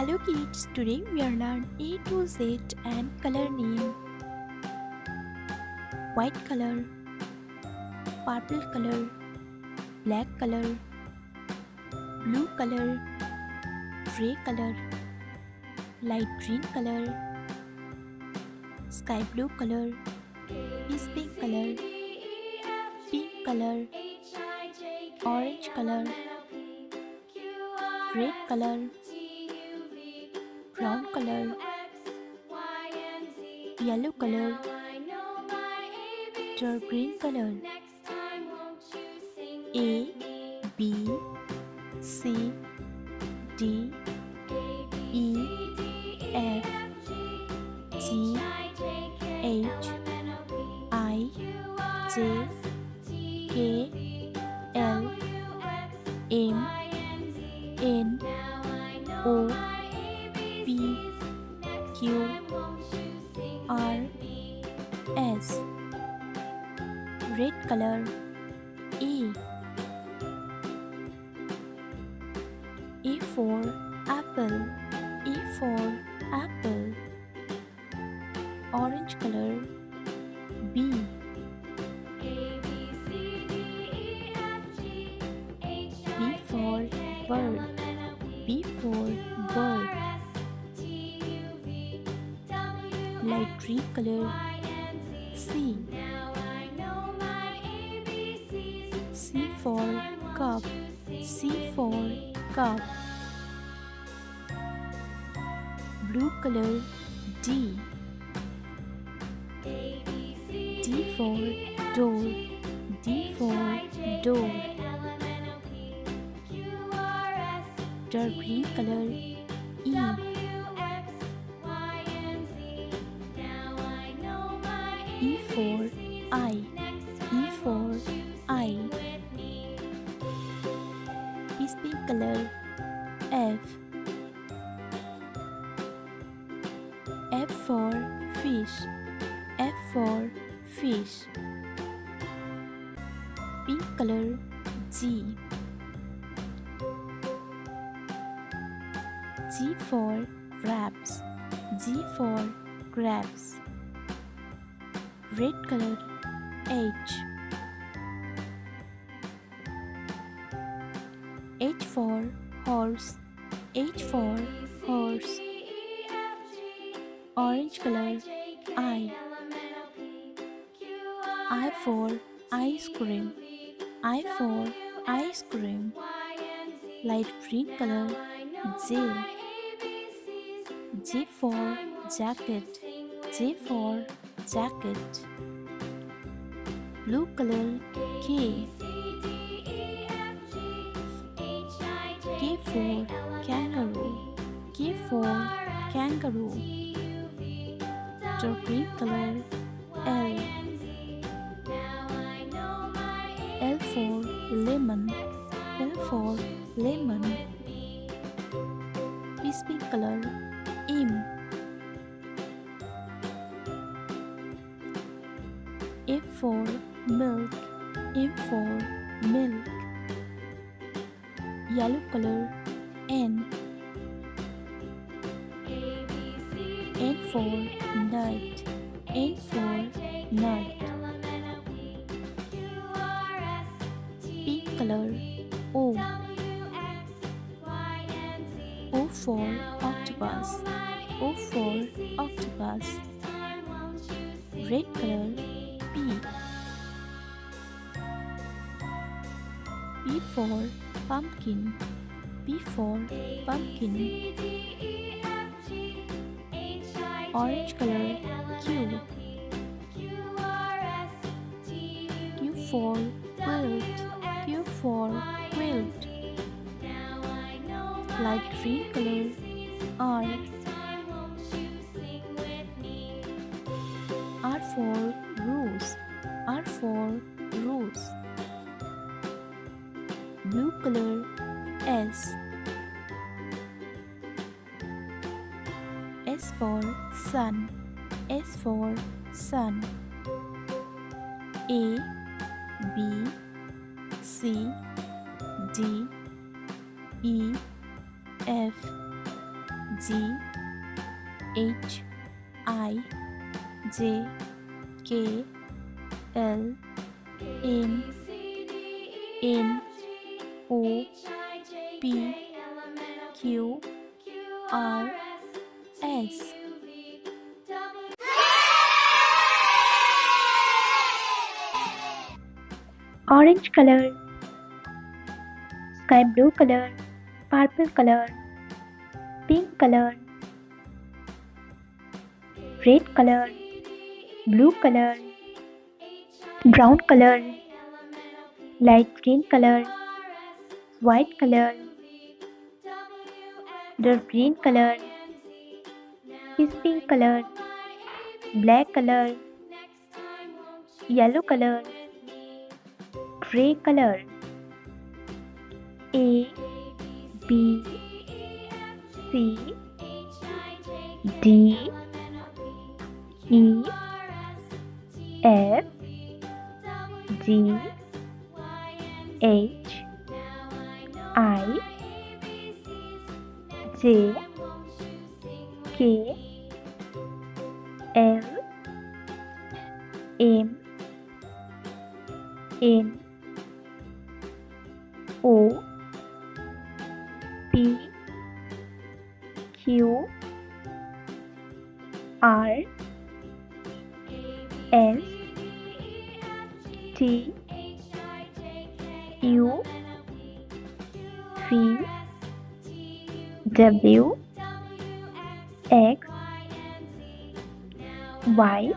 Hello kids, today we are learn A to Z and color name. White color, purple color, black color, blue color, gray color, light green color, sky blue color, peace pink color, pink color, orange color, red color, brown color, yellow color, dark green color. A, B, C, D, E, F, G, H, I, J, K, L, M, N, O, P, Q, R, S. Red color. A for apple. A for apple. Orange color. B. B for bird. B for bird. Light green color. C. C for cup. C for cup. Blue color. D. D for door. D for door. Dark green color. E. E for eye. E for eye. Peace pink color. F. F for fish. F for fish. Pink color. G. G for grapes. G for grapes. Red color. H. H for horse. H for horse. Orange color. I. I for ice cream. I for ice cream. Light green color. J. J for jacket. J for jacket. Blue color. K. K for kangaroo. K for kangaroo. Dark green color. L. L for lemon. L for lemon. Peace pink color. M. M for milk. M for milk. Yellow color. N. N for nut. N for nut. Pink color. O. O for octopus. O for octopus. Red color. P. P for pumpkin. P for pumpkin. Orange color. Q. Q for quilt. Q for quilt. Light green color. R. R for rose. R for rose. Blue color. S. S for sun. S for sun. A, B, C, D, E, F, G H I J K L M N O P Q R S. Orange color, sky blue color, purple color, pink color, red color, blue color, brown color, light green color, white color, dark green color, peach pink color, black color, yellow color, gray color. A B C D E F G H I J K L M N O P Q R S T U V W X Y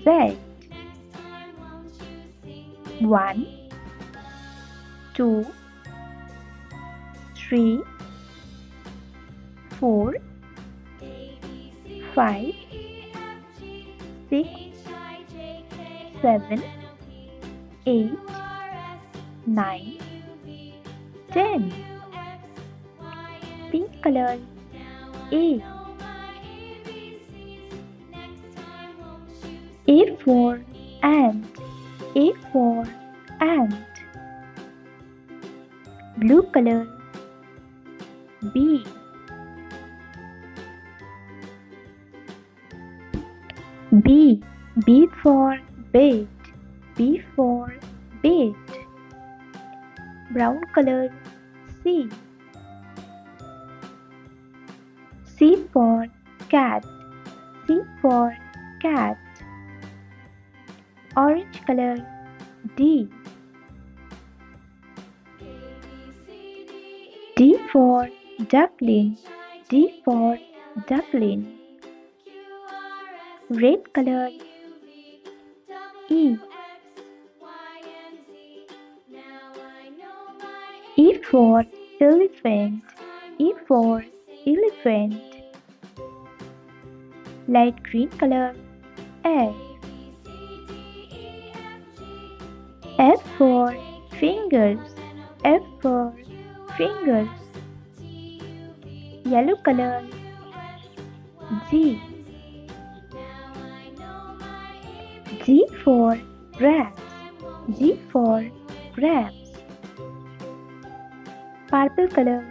Z. 1 2 3 4 5 6 7 8 9 10. Pink color. A for ant. A for ant. Blue color. B B for bed. B for bed. Brown color. C for cat. C for cat. Orange color. D for duckling. D for duckling. Red color. E for elephant. E for elephant. Light green color. F for fingers. F for fingers. Yellow color. G for grapes. G for grapes. Purple color.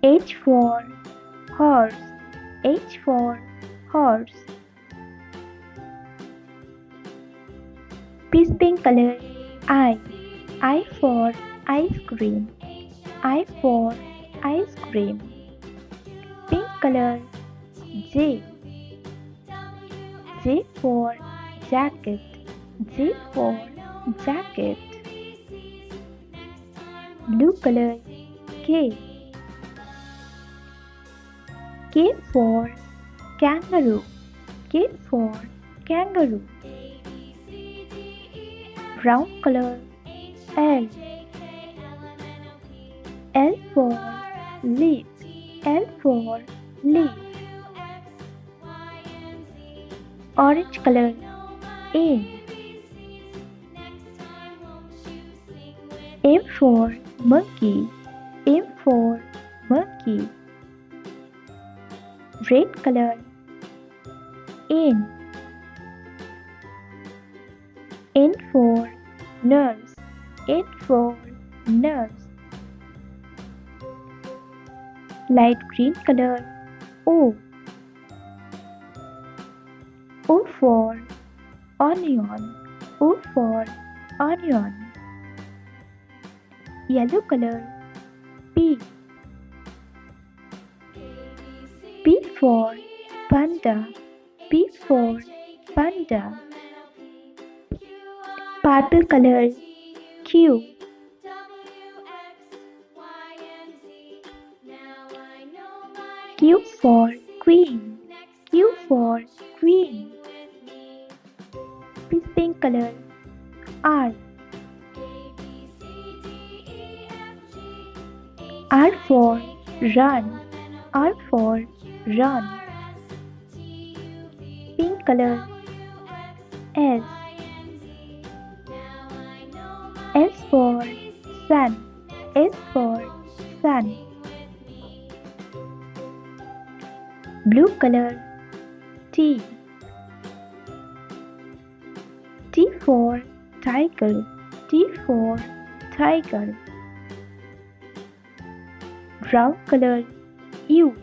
H for horse. H for horse. Peach pink color. I for ice cream. I for ice cream. Pink color. J for jacket. J for jacket. Blue color. K for kangaroo. K for kangaroo. Brown color. L for leaf. L for leaf. Orange color. M for monkey. M for monkey. Red color. N for nurse. N for nurse. Light green color. O. O for onion. O for onion. Yellow color. P. P for panda. P for panda. Purple color. Q. Q for queen. Q for queen. Pink color. R. R for run. R for run. Pink color. S. S for sun. S for sun. Blue color. T. T for tiger. T for tiger. Brown color. U.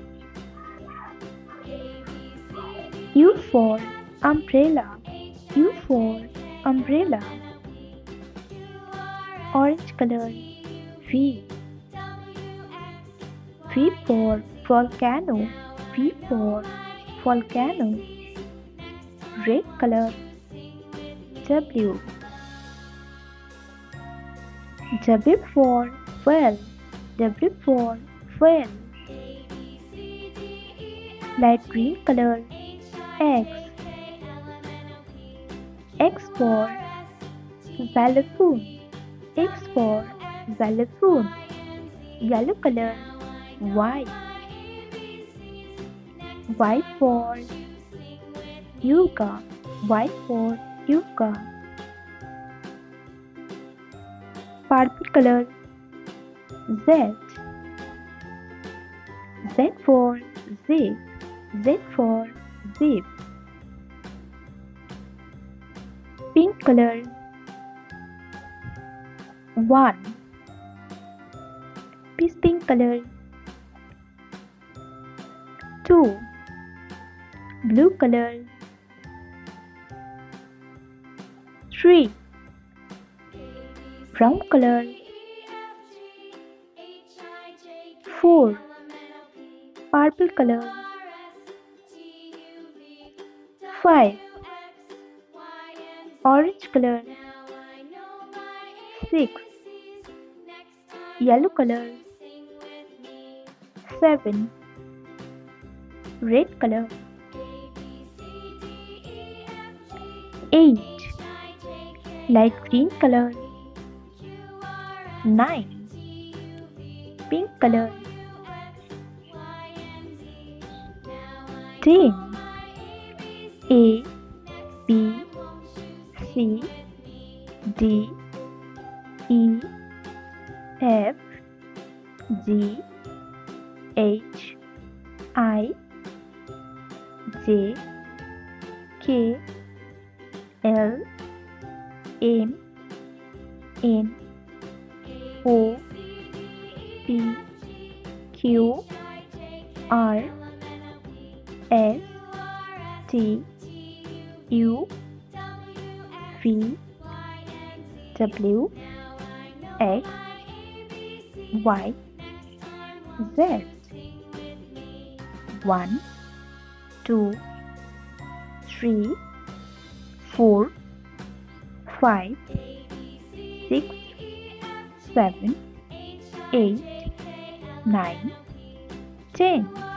U for umbrella. U for umbrella. Orange color. V. V for volcano. V for volcano. Red color. W. W for well. W for well. Light green color. X. X for xylophone. X for xylophone. Yellow color. Y. Y for yoga. Y for yoga. Purple color. Z. Z for zip. Z for zip. Pink color. 1. Pink color. 2. Blue color. 3. Brown color. 4. Purple color. 5. Orange color. 6. Yellow color. 7. Red color. 8. Light green color. 9. Pink color. 10. A, B, C, D, E, F, G, H, I, J, K, L, M, N, O, P, Q, R, S, T, U, V, W, X, Y, Z. 1, 2, 3, 4, 5, 6, 7, 8, 9, 10.